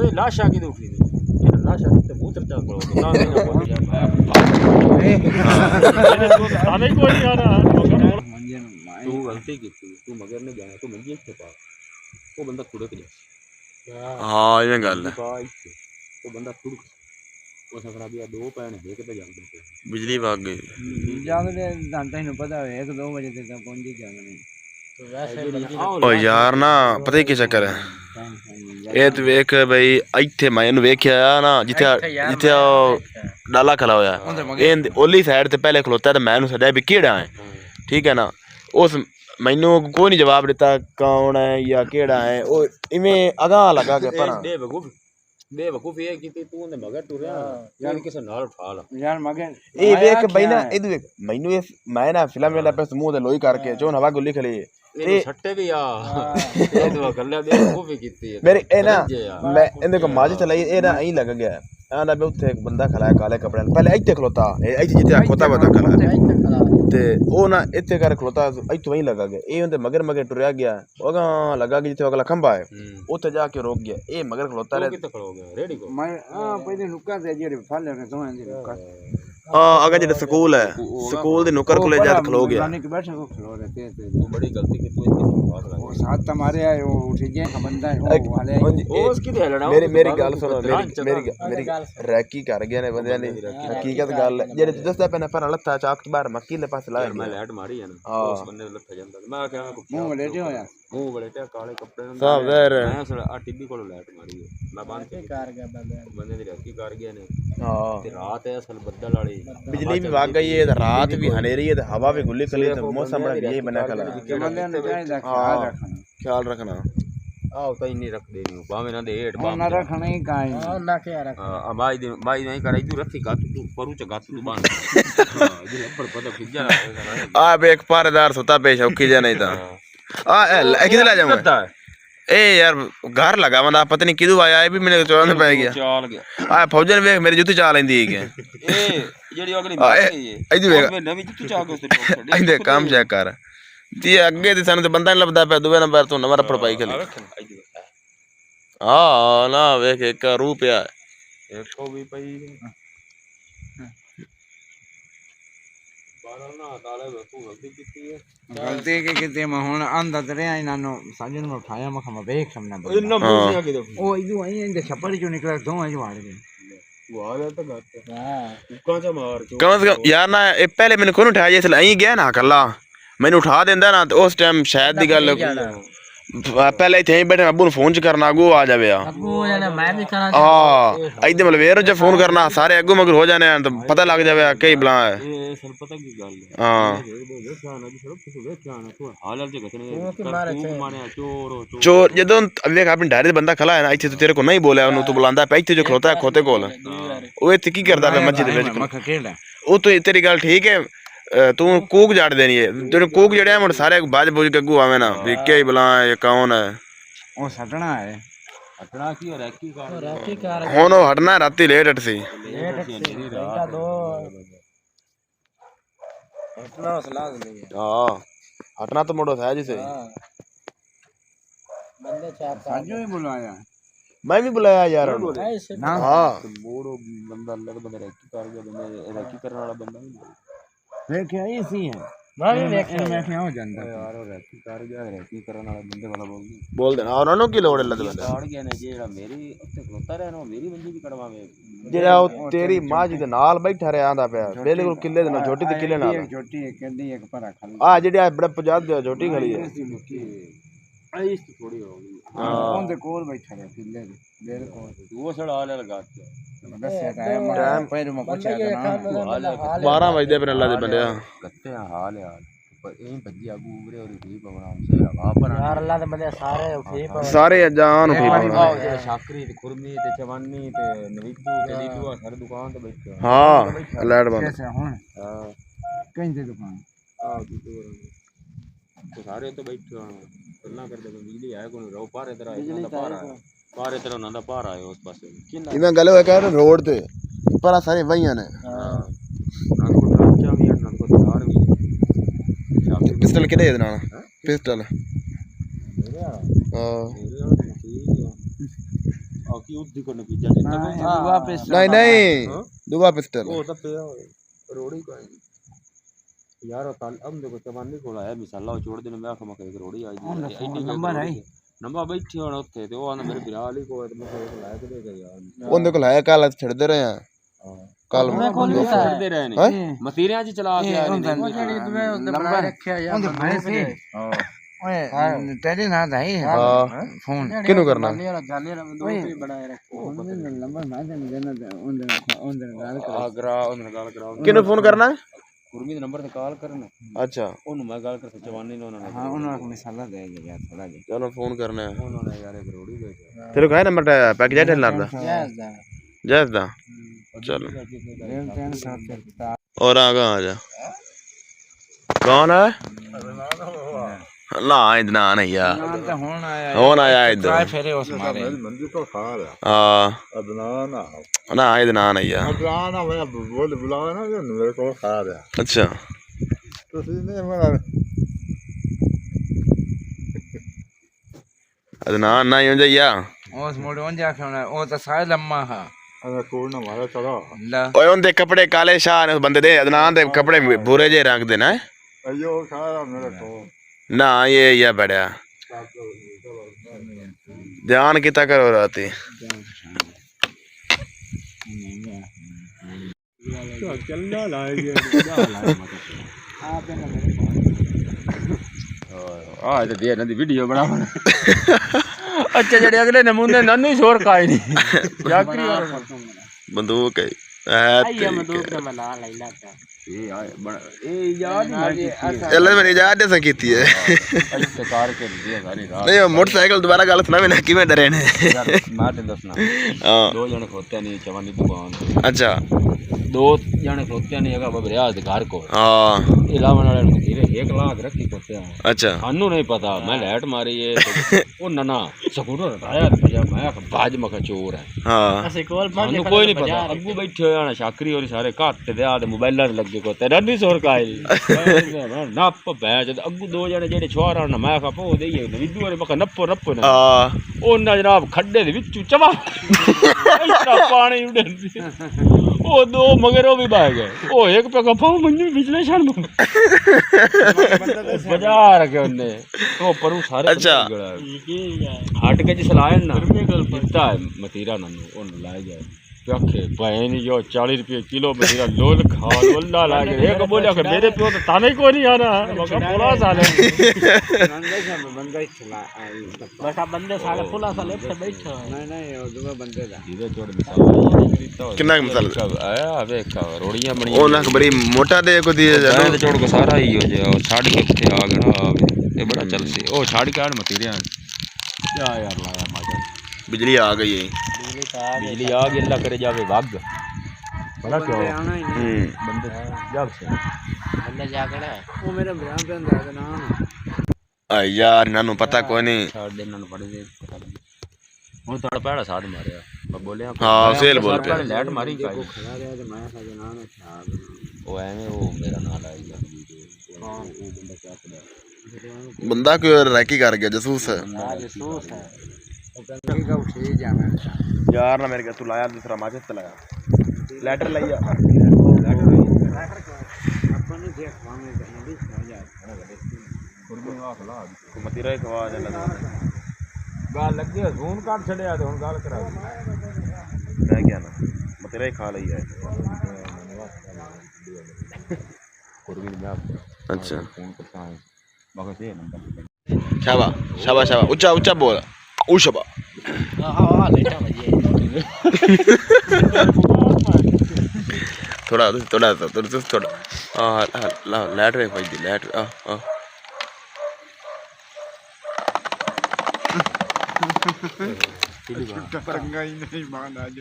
ओए लाशा की दुखी थी ये लाशा ते कबूतर चल पड़ो ना ना बोल यार आने कोई नहीं आ रहा तू गलती की तू मगर ने जाना तू मंजी से पा वो बंदा खुड़क जा हाँ ये गल है वो बंदा खुड़क वो सकरा भी दो पैन एक पे जांदे बिजली भाग गई जागदे दांता ही पता है 1-2 बजे तक पहुंच जागने ओ यार ना पता ही की चक्कर है ਇਹ ਤੇ ਵੇਖ ਬਈ ਇੱਥੇ ਮੈਂ ਇਹਨੂੰ ਵੇਖਿਆ ਨਾ ਜਿੱਥੇ ਜਿੱਥੇ ਡਾਲਾ ਖਲਾ ਹੋਇਆ ਇਹ ਓਲੀ ਸਾਈਡ ਤੇ ਪਹਿਲੇ ਖਲੋਤਾ ਤੇ ਮੈਂ ਇਹਨੂੰ ਸੱਦਿਆ ਵੀ ਕਿਹੜਾ ਹੈ ਠੀਕ ਹੈ ਨਾ ਉਸ ਮੈਨੂੰ ਕੋਈ ਨਹੀਂ ਜਵਾਬ ਦਿੱਤਾ ਕੌਣ ਹੈ ਜਾਂ ਕਿਹੜਾ ਹੈ ਉਹ ਇਵੇਂ ਅਗਾਹ ਲੱਗਾ ਕਿ ਪਰ बेवकूफ ये की तू ने मगर टुरिया यार किसे नाल उठा ला यार मगर ਇਹ ਵੇਖ ਬਈ ਨਾ ਇਹ ਵੇਖ ਮੈਨੂੰ ਇਹ ਮੈਂ ਨਾ ਫਿਲਮ ਵੇਲਾ ਪੈਸ ਮੂੰਹ ਤੇ ਲੋਈ ਕਰਕੇ ਚੋਂ ਹਵਾ ਗੁੱਲੀ ਖਲੀ ये सट्टे भी आ ये तो गल्ला बेवकूफी कीती है मेरे ए ना मैं इनके को माजी चलाई ए ना यही लग गया आंदा बे उत्थे एक बंदा खड़ा है काले कपड़े पहले इत्थे खलोता ए इत्थे जिते खोता बता खड़ा ते ओ ना इत्थे कर खलोता इत्थे वही लगा गया ए उनते मगर मगर टुरया गया ओगा लगा कि जिते अगला खंबा है उत्थे जाके रोक गया ए मगर खलोता रहे किते खड़ो गया रेडी को मैं हां पहले रुका से जेरे फल के तो रुका अगर जो स्कूल है स्कूल दे नुकर कोले जा खलो गया रानी के बैठे को खलो रहते तू बड़ी गलती की तू इसकी बात लगा वो साथ तुम्हारे आए वो उठ गए का बंदा है वो वाले ओ उसकी दे लड़ा मेरी गल सुनो मेरी रैकी कर गया ने बंदे ने हकीकत गल जेड़े दसदा पैना पर लत्था चाक बाहर मक्की ले पास लाया मैं लैट मारी है ना उस बंदे लत्था ਜਾਂਦਾ मैं क्या मुंह लेटे होया मुंह बलेटे काले कपड़े साहब यार मैं आ टीबी को लैट मारी है मैं बांध के कर गया बंदे दी रैकी कर गया ने हां ते रात है असल बदल वाली बिजली भी भाग गई है रात भी हनेरी है हवा भी गुल्ली कली तो मौसम बड़ा यही बना खला बंदे ने चाहिए ख्याल रखना आओ तो नहीं रख दे नहीं बावे ना दे हेड बावे ना रखना ही काई ना क्या रख हां भाई नहीं करे तू रखी का तू परू च गात तू बांध हां ये लपड़ पता खिजा आ बे एक पारेदार सोता पेश औखी जा नहीं था आ किधर ले जाऊंगा ए यार घर लगा बंदा पता नहीं किदू आया है भी मैंने चोर में पै गया चाल गया आ फौजन वेख मेरी जुत्ती चाल लेंदी है ए जेडी अगली बात है ये इधर वेख मैं नवी जुत्ती चाल के उस छड़ी इधर काम चेक कर ती अगे ते सानू ते बंदा नहीं लभदा पे दुवे नंबर तो नंबर रपड़ पाई खली हां ना वेख एक रूप है एक को भी पई बारल ना काले तू गलती कीती है गलती के किते मैं हुन आंदा ते रे इनानो साजन में उठाया मैं खमा देख हमने इन्ना मुंह के ओ इदु आई इन छपड़ जो निकला दो आज वाड़ गए वो आ गया तो गाते हां उका चा मार के कम से कम यार ना ए पहले मैंने कोन उठाया जैसे अई गया ना कल्ला मैंने उठा देंदा ना तो उस टाइम शायद दी गल पहले इथे बैठे अब्बू ने फोन च करना अगू आ जावे अब्बू जाने मैं भी करा हां इधर मलवेर जो फोन करना सारे अगू मगर हो जाने तो पता लग जावे कई बला है ये सल पता की गल है हां हाल जे कतने माने चोर जदों देख अपनी डायरी बंदा खला है ना इथे तो तेरे को नहीं बोला उन्होंने तो बुलांदा पे इथे जो खलोता है खोते कोल ओ इथे की करदा पे मस्जिद विच ओ तो तेरी गल ठीक है तू कूक जाड़ देनी है तेरे कूक जड़े हम सारे बाज बुज के अगू आवे ना भी के ही बुला ये कौन है ओ सटना है हटना की रैकी कार हुन ओ हटना राती लेट हटसी दो हटना सलाह नहीं है हां हटना तो मोड़ो था जिसे बंदे चार साजो ही बुलाया मैं भी बुलाया यार हां मोड़ो बंदा लग बंदा रैकी कर गया बंदा रैकी करने वाला बंदा नहीं देखिए इसी है मैं क्या हो जाता यार रैकी कर गया रैकी करने वाला बंदे वाला बोल देना और उन्होंने की लोड़ है लद बंदा काट गया ने जेड़ा मेरी उत्ते खलोता रहना मेरी बंदी भी कड़वावे जेड़ा तेरी मां जी दे नाल बैठा रहा आंदा पे बिल्कुल किले दे ना छोटी ते किले नाल छोटी एक कदी एक पर खली आ जेड़ा बड़ा पजाद दे छोटी खड़ी है आई इस थोड़ी हो गई हां कौन दे कोल बैठा है किले दे बिल्कुल वो सड़ा हाल लगा के टाइम पैर में पूछा ना 12 बजे पे अल्लाह दे बंदे कत्ते हाल यार पर यही भज्जी आगू उबरे और ठीक बना से हवा पर यार अल्लाह दे बंदे सारे उठी सारे जान उठी ते शाकरी ते खुरमी ते चवन्नी ते नवीकू ते दीदू हर दुकान ते बैठे हां लाइट बंद कैसे हुन हां कहीं से दुकान हां दीदू तो सारे तो बैठे गल्ला करदे बिजली है कोई रो पार इधर आया पार इधर ना दा पार आयो उस पासे इवें गल होया कर रोड ते पर सारे वहियां ने हां ना को ट्रक भी है ना को तार भी पिस्टल किदे इधर ना पिस्टल मेरे हां की उद्दी को नतीजा जितना वापस नहीं नहीं हाँ? दुआ पिस्टल वो तो पे रोड़ी का यार ताल हम देखो चवानी को आया मिसाला छोड़ देने मैं आखा मके रोड़ी आई नंबर है नंबर बैठे होना उत्ते ते वो आंदा मेरे बिराल ही को मैं लाया के दे यार ਉਹਦੇ ਕੋਲ ਹੈ ਕੱਲ ਛੱਡਦੇ ਰਹੇ ਆ ਕੱਲ ਛੱਡਦੇ ਰਹੇ ਨੇ ਮਤੀਰਿਆਂ 'ਚ ਚਲਾ ਕੇ ਆਏ ਨੇ ਨੰਬਰ ਰੱਖਿਆ ਯਾਰ ਓਏ ਤੇਰੇ ਨਾਲ ਹੈ ਫੋਨ ਕਿਹਨੂੰ ਕਰਨਾ ਨੰਬਰ ਮੈਂ ਤੈਨੂੰ ਦੇਣਾ ਉਹਦੇ ਨਾਲ ਗੱਲ ਆਗਰਾ ਉਹਨਾਂ ਨਾਲ ਕਰਾਓ ਕਿਹਨੂੰ ਫੋਨ ਕਰਨਾ ਗੁਰਮੀ ਦੇ ਨੰਬਰ ਤੇ ਕਾਲ ਕਰਨ ਅੱਛਾ ਉਹਨੂੰ ਮੈਂ ਗੱਲ ਕਰ ਜਵਾਨੀ ਨੂੰ ਉਹਨਾਂ ਨੇ ਹਾਂ ਉਹਨਾਂ ਨੂੰ ਮਿਸਾਲਾ ਦੇ ਗਿਆ ਥੋੜਾ ਜਿਹਾ ਚਲੋ ਫੋਨ ਕਰਨਾ ਹੈ ਉਹਨਾਂ ਨੇ ਯਾਰ ਇੱਕ ਰੋੜੀ ਦੇ ਤੇਰੇ ਕੋਲ ਹੈ ਨੰਬਰ ਪੈਕ ਜਾ ਢੇਲਰ ਦਾ ਜੈਸ ਦਾ चलो और आगा आ जा कौन है ना इतना नहीं यार कौन आया इधर फेरे उस मारे मंदिर तो खा रहा हाँ अदनान ना इतना नहीं यार अदनान मैं बोल बुलाया ना जो मेरे को खा रहा अच्छा तो सीने मेरा अदनान ना यूं जाइया उस मोड़े उन जाके वो तो सारे लम्मा है अरे कोई ना मारा चलो ला ओए उनके कपड़े काले शाह ने बंदे दे अदनान दे कपड़े भूरे जे रंग देना है अयो खा रहा मेरे को ना ये बढ़िया ध्यान कितना करो राती चलना लाएंगे आ ते दे ना दी वीडियो बनावन अच्छा जेड़े अगले नमूने नन्नू शोर काई नहीं जाकरी बंदूक है आइए बंदूक ते मैं ना ले लाता ए याद चल मैंने याद ऐसा की थी है अच्छे कार के दिए सारी रात नहीं मोटरसाइकिल दोबारा गल सुना मैंने कि मैं डरे ने यार मैं ते दसना हां दो जने खोते नहीं चवानी दुकान अच्छा दो जने खोते नहीं अगा बबरियाज दे घर को हां इलावन वाले ने धीरे 1 लाख रखी खोते अच्छा सानू नहीं पता मैं लाइट मारी है ओ नना स्कूटर हटाया भैया मैं बाज मका चोर है हां सानू कोई नहीं पता अग्गू बैठे होया शाकरी और सारे घाट दे आ मोबाइल लगे को तेरा नहीं सोर का नप बैच अग्गू दो जने जेडे छुआरा ना मैं खा पो देइए विद्दू वाले मका नप्पो नप्पो ना ओना जनाब खड्डे दे विचू चवा इतना पानी उड़न ओ दो मगर ओ भी बह गए ओ एक पे कफा मंजू पिछले क्षण बाजार के उन्ने तो परू सारे अच्छा हट के जिस लाए ना कितना मतीरा नन्नू ओन लाए गए प्याखे बहन जो 40 रुपये किलो मतीरा लोल खा लोला लागे एक बोलिया कि मेरे प्यो तो ताने को नहीं आना मगर फुला साले बंदा ही चला बस अब बंदे साले फुला साले पे बैठो नहीं वो दो बंदे दा धीरे छोड़ मिसाल कितना मसाला आया अबे रोड़ियां बनी ओ ना बड़ी मोटा दे को दिए तो छोड़ को सारा ही हो जाए और छाड़ के थे आ गया ये बड़ा चल सी ओ छाड़ के आड़ मतीरियां क्या यार लाया मजा बिजली आ गई है बिजली आ गई अल्लाह करे जावे भाग बड़ा क्यों बंदे जब से बंदे जागड़ा वो मेरे बयान पे अंदर ना आ यार नानू पता कोई नहीं छाड़ दे नानू पड़े दे ਹੁਣ ਤੁਹਾਡਾ ਪਹਿਲਾ ਸਾਡ ਮਾਰਿਆ ਮੈਂ ਬੋਲਿਆ ਹਾਂ ਸੇਲ ਬੋਲ ਪਿਆ ਲੈਟ ਮਾਰੀ ਕਾਈ खड़ा रहा तो मैं सा जना ने छाड़ ਉਹ ਐਵੇਂ ਉਹ ਮੇਰਾ ਨਾਂ ਲਾਈ ਗਿਆ ਹਾਂ ਉਹ ਬੰਦਾ ਕਿਆ ਕਰਿਆ बंदा क्यों रैकी कर गया जसूस है जसूस है वो कहने का उठे जाना यार ना मेरे क्या तू लाया दूसरा माचिस चलाया लेटर लिया अपन ने देख मांगे नदी खा जा मतीरा ही खवा दे लगा गाल लगे फोन काट छड़या ते हुन गाल करा मैं क्या ना मतीरा ही खा लई है अच्छा फोन करता है मगर से नंबर शाबा शाबा शाबा ऊंचा ऊंचा बोल ओ शाबा हां लेटा बजे थोड़ा थोड़ा थोड़ा थोड़ा हां लाइट वे भाई दी लाइट परंगा ही नहीं मान आज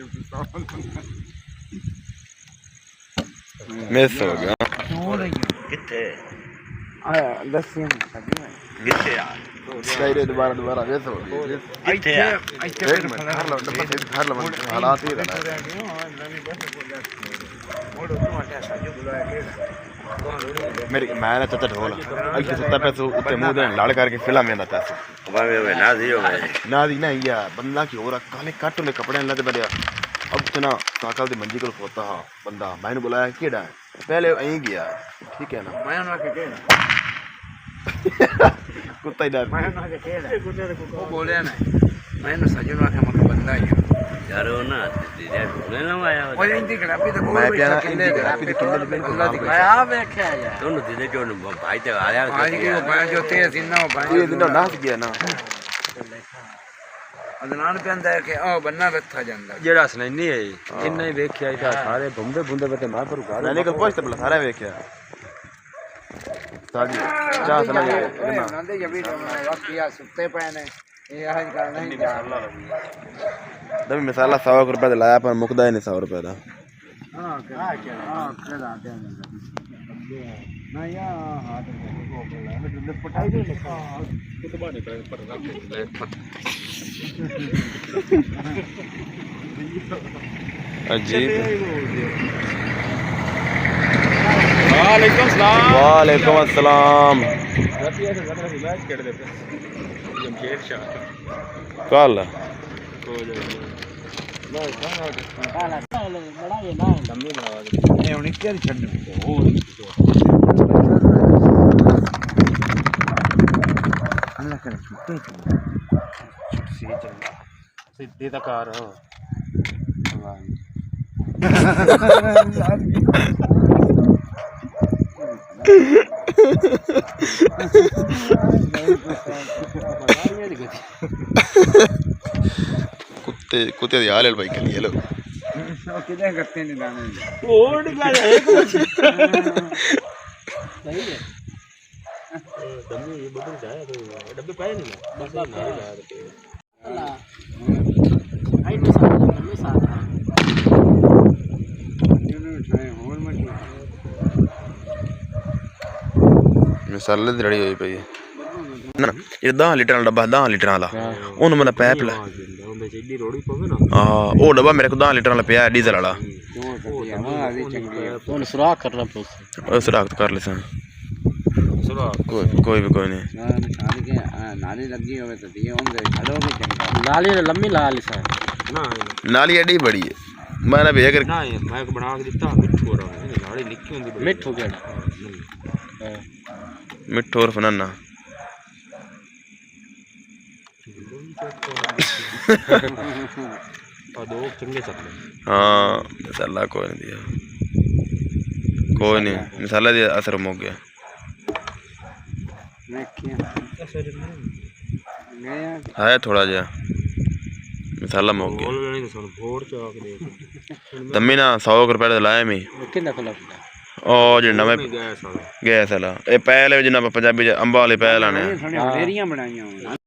मिस हो गया किथे आया 10 में किथे यार कई दोबारा वेसो किथे यार एक मिनट हर लो हालात ही रहना मेरी मैं ना चाचा ढोल अल्फी सत्ता पैसे उत्ते मुंह दे लाड़ करके फिल्म में आता है वे ना दी ना या बंदा की और काले काट ले कपड़े लद बड़े अब तो ना काकल दी मंजी को होता है बंदा मैंने बुलाया केड़ा है पहले यहीं गया ठीक है ना मैं ना के कुत्ता ही डर मैं ना के वो बोले ना मैंने सजन रखे मत बंदा ही यार वो ना दीदी ढूंढने ना आया वो इंदी खराबी तो मैं क्या ना इंदी खराबी तो किंडल बिल्कुल अल्लाह दी मैं आ देखा यार दोनों दीदी जो भाई ते आया आज की वो भाई जो तेरे दिन ना भाई ये दिन नाच गया ना अदनान पे अंदर के ओ बन्ना रखा ਜਾਂਦਾ ਜਿਹੜਾ ਸਨੈਨੀ ਹੈ ਇੰਨਾ ਹੀ ਵੇਖਿਆ ਇਹਦਾ ਸਾਰੇ ਬੰਦੇ ਬੁੰਦੇ ਬਤੇ ਮੈਂ ਪਰ ਘਰ मैंने कल पहुंचते बला सारा वेख्या साजी चाह सला ਇਹ ਨੰਦੇ ਜਬੀ ਵਕਤ ਯਾ ਸੁੱਤੇ ਪਏ ਨੇ ਇਹ ਆਜ ਕਰਨਾ ਹੀ दम मिसाला 100 रुपए दा लाया पर मुकदा ही नहीं 100 रुपए दा ਹਾਂ ਕਿਹੜਾ ਤੇ ਨਾ ਯਾ ਹਾथ को बोला पटाई दे ਕੁਤਬਾ ਨਿਕਲੇ ਪਰ ਰੱਖ अजीब ਵਾਲੇਕੁਮ ਸਲਾਮ वालेकुम अस्सलाम ਰਤੀਆ ਸੇ ਜ਼ਰਾ ਸੀ ਮੈਚ ਖੇਡਦੇ ਪਏ ਜਮਸ਼ੇਦ ਸ਼ਾਹ कल ਹੋ ਜਾਏ ਬੜਾ ਇਹ ਨਾ ਲੰਮੀ ਬਣਾਵਾ ਦੇ ਇਹ ਹੁਣ ਕਿਹੜੀ ਛੱਡ ਹੋਰ ਅੱਲਾ ਕਰੇ ਛੁੱਟੇ ਸੀ ਚੰਗਾ ਸਿੱਧੀ ਤਾਂ ਕਾਰ कुत्ते दी हाल है भाई के लिए लो ਉਹ ਕਿਹਦੇ ਕਰਤੇ ਨਹੀਂ ਦਾਣੇ ਹੋਰ ਨਿਕਲ ਜਾਏ ਕੁਛ सही है डब्बे ये बदल जाए तो डब्बे पाए नहीं ना बस आप नहीं ला रहे अल्लाह हाइट में साथ ਇਹਨੂੰ ਉਠਾਏ ਹੋਰ ਮੱਟੀ मिसाल लड़ी हुई पई ना ये 10 लीटर वाला डब्बा 10 लीटर वाला ओन मैंने पैप ला ਉਹਦੇ ਚੱਡੀ ਰੋੜੀ ਪਵੇ ਨਾ हां ओ डब्बा मेरे को 10 लीटर वाला पिया डीजल वाला ਆਵਾਜ਼ ਚੰਗੀ ਉਹਨ ਸੁਰਾਖ ਕਰਨਾ ਪਊ ओ सुराख तो कर ले सन ਸੁਰਾਖ कोई भी कोई नहीं ਨਾ ਨਿਸ਼ਾਨ ਕੇ ਨਾਲੀ ਲੱਗੀ ਹੋਵੇ ਤਾਂ ਇਹ ਹੁੰਦੇ ਖੜੋਗੇ ਚੰਗਾ ਲਾਲੀ ਲੰਮੀ ਲਾਲੀ ਸਾ ਨਾ नाली एडी बड़ी है मैंने भी अगर ਨਾ ਮੈਂ ਬਣਾ ਕੇ ਦਿੱਤਾ ਮਿੱਠੂ ਰਹਾ ਇਹ ਲਾੜੀ ਨਿੱਕੀ ਹੁੰਦੀ ਮਿੱਠੂ ਕਿਹੜਾ मिठो और फनाना ਆ ਦੋ ਚੰਗੇ ਚੱਲੇ हाँ मिसाला कोई नहीं दिया कोई नहीं मिसाला दिया असर मुक गया ਵੇਖਿਆ ਗਿਆ है थोड़ा जा मिसाला मुक गया ਬੋਲ ਨਹੀਂ ਸੁਣ ਹੋਰ ਚਾਕ ਦੇ दम्मी ना 100 रुपए दा लाया मैं ਕਿੰਨਾ ਖਲਾ ओ जे नवे ਗੈਸ ਵਾਲਾ गैस वाला ए पहले जिन्ना पंजाबी च अंबा वाले पहल आने ਥੋੜੀਆਂ ਢੇਰੀਆਂ ਬਣਾਈਆਂ